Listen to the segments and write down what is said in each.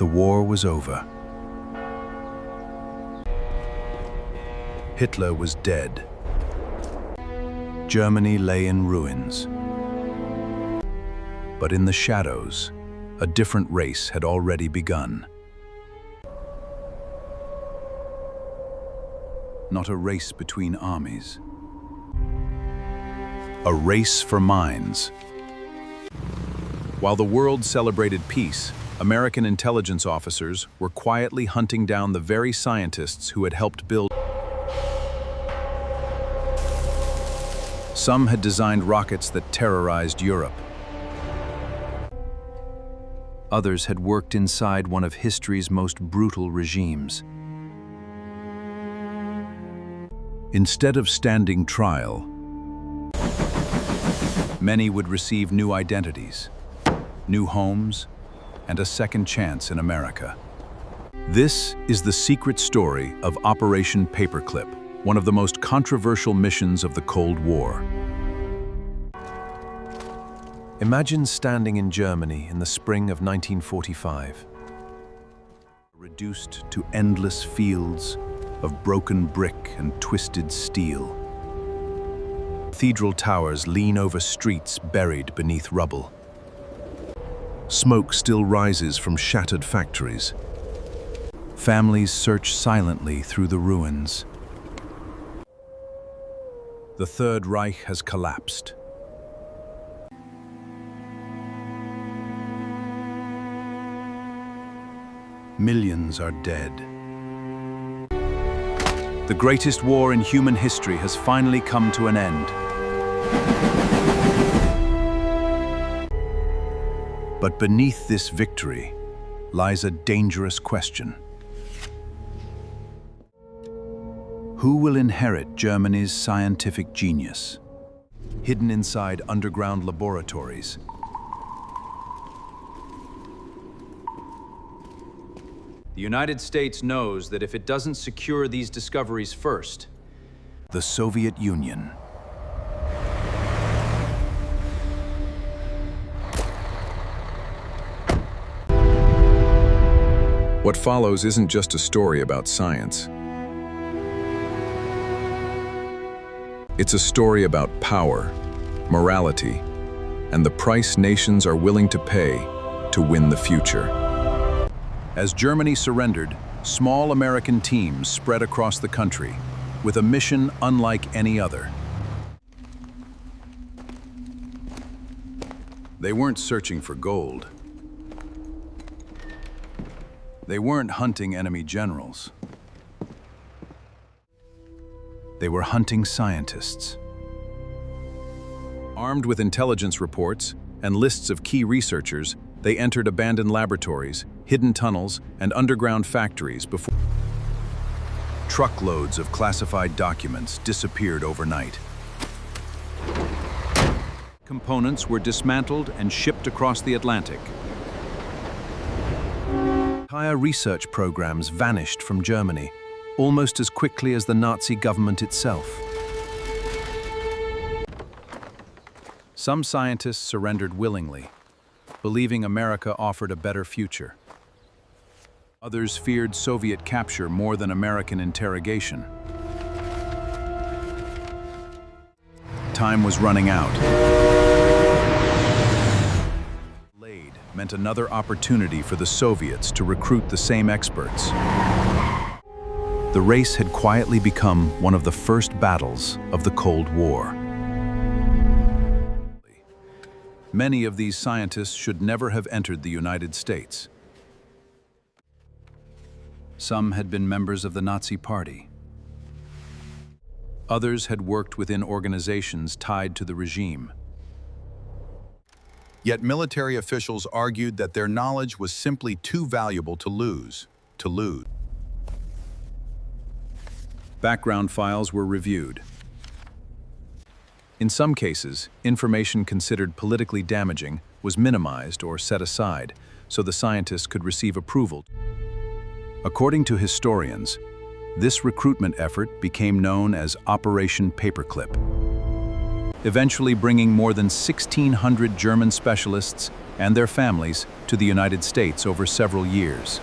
the war was over. Hitler was dead. Germany lay in ruins. But in the shadows, a different race had already begun. Not a race between armies. A race for minds. While the world celebrated peace, American intelligence officers were quietly hunting down the very scientists who had helped build. Some had designed rockets that terrorized Europe. Others had worked inside one of history's most brutal regimes. Instead of standing trial, many would receive new identities, new homes, and a second chance in America. This is the secret story of Operation Paperclip, one of the most controversial missions of the Cold War. Imagine standing in Germany in the spring of 1945, reduced to endless fields of broken brick and twisted steel. Cathedral towers lean over streets buried beneath rubble. Smoke still rises from shattered factories. Families search silently through the ruins. The Third Reich has collapsed. Millions are dead. The greatest war in human history has finally come to an end. But beneath this victory lies a dangerous question. Who will inherit Germany's scientific genius, hidden inside underground laboratories? The United States knows that if it doesn't secure these discoveries first, The Soviet Union. What follows isn't just a story about science. It's a story about power, morality, and the price nations are willing to pay to win the future. As Germany surrendered, small American teams spread across the country with a mission unlike any other. They weren't searching for gold. They weren't hunting enemy generals. They were hunting scientists. Armed with intelligence reports and lists of key researchers, they entered abandoned laboratories, hidden tunnels, and underground factories before truckloads of classified documents disappeared overnight. Components were dismantled and shipped across the Atlantic. Entire research programs vanished from Germany, almost as quickly as the Nazi government itself. Some scientists surrendered willingly, believing America offered a better future. Others feared Soviet capture more than American interrogation. Time was running out. Delayed meant another opportunity for the Soviets to recruit the same experts. The race had quietly become one of the first battles of the Cold War. Many of these scientists should never have entered the United States. Some had been members of the Nazi Party. Others had worked within organizations tied to the regime. Yet military officials argued that their knowledge was simply too valuable to lose. Background files were reviewed. In some cases, information considered politically damaging was minimized or set aside so the scientists could receive approval. According to historians, this recruitment effort became known as Operation Paperclip, eventually bringing more than 1,600 German specialists and their families to the United States over several years.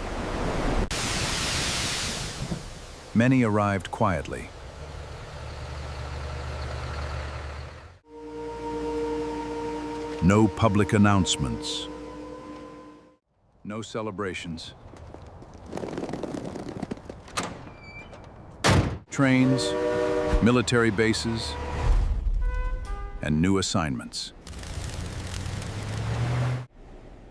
Many arrived quietly. No public announcements. No celebrations. Trains, military bases, and new assignments.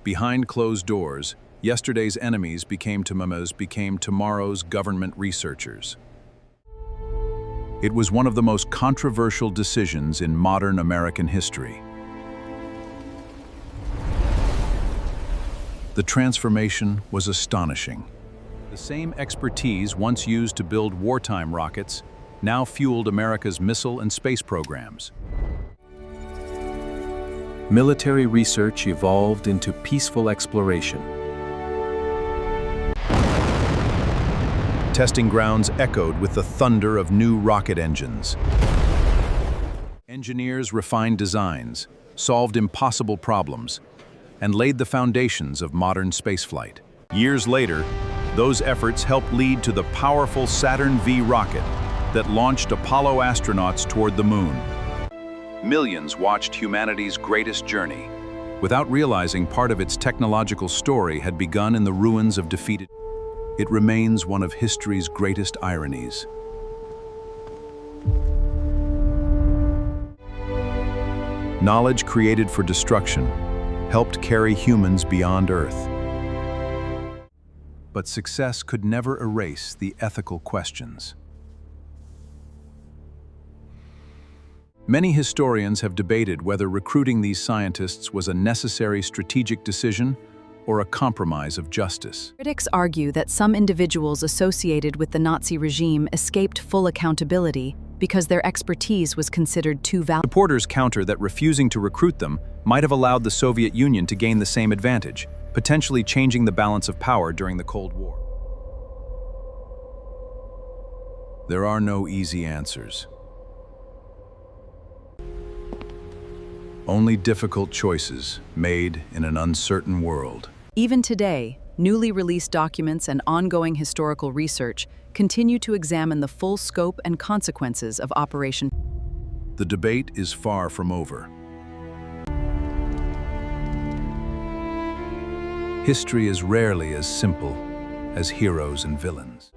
Behind closed doors, yesterday's enemies became tomorrow's government researchers. It was one of the most controversial decisions in modern American history. The transformation was astonishing. The same expertise once used to build wartime rockets now fueled America's missile and space programs. Military research evolved into peaceful exploration. Testing grounds echoed with the thunder of new rocket engines. Engineers refined designs, solved impossible problems, and laid the foundations of modern spaceflight. Years later, those efforts helped lead to the powerful Saturn V rocket that launched Apollo astronauts toward the moon. Millions watched humanity's greatest journey, without realizing part of its technological story had begun in the ruins of defeated. It remains one of history's greatest ironies. Knowledge created for destruction helped carry humans beyond Earth. But success could never erase the ethical questions. Many historians have debated whether recruiting these scientists was a necessary strategic decision or a compromise of justice. Critics argue that some individuals associated with the Nazi regime escaped full accountability because their expertise was considered too valuable. Supporters counter that refusing to recruit them might have allowed the Soviet Union to gain the same advantage, potentially changing the balance of power during the Cold War. There are no easy answers. Only difficult choices made in an uncertain world. Even today, newly released documents and ongoing historical research continue to examine the full scope and consequences of Operation. The debate is far from over. History is rarely as simple as heroes and villains.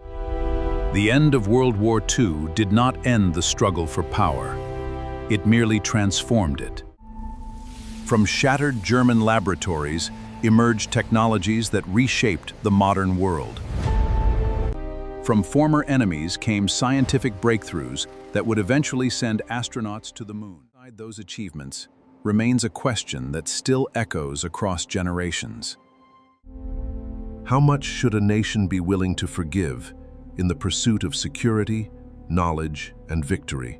The end of World War II did not end the struggle for power. It merely transformed it. From shattered German laboratories emerged technologies that reshaped the modern world. From former enemies came scientific breakthroughs that would eventually send astronauts to the moon. Beside those achievements remains a question that still echoes across generations. How much should a nation be willing to forgive in the pursuit of security, knowledge, and victory?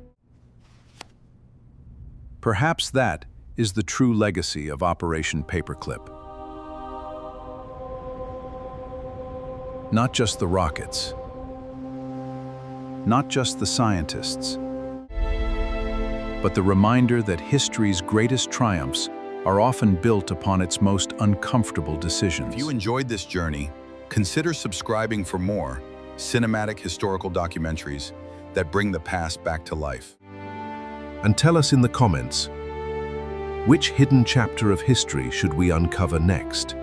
Perhaps that is the true legacy of Operation Paperclip. Not just the rockets, not just the scientists, but the reminder that history's greatest triumphs are often built upon its most uncomfortable decisions. If you enjoyed this journey, consider subscribing for more cinematic historical documentaries that bring the past back to life. And tell us in the comments, which hidden chapter of history should we uncover next?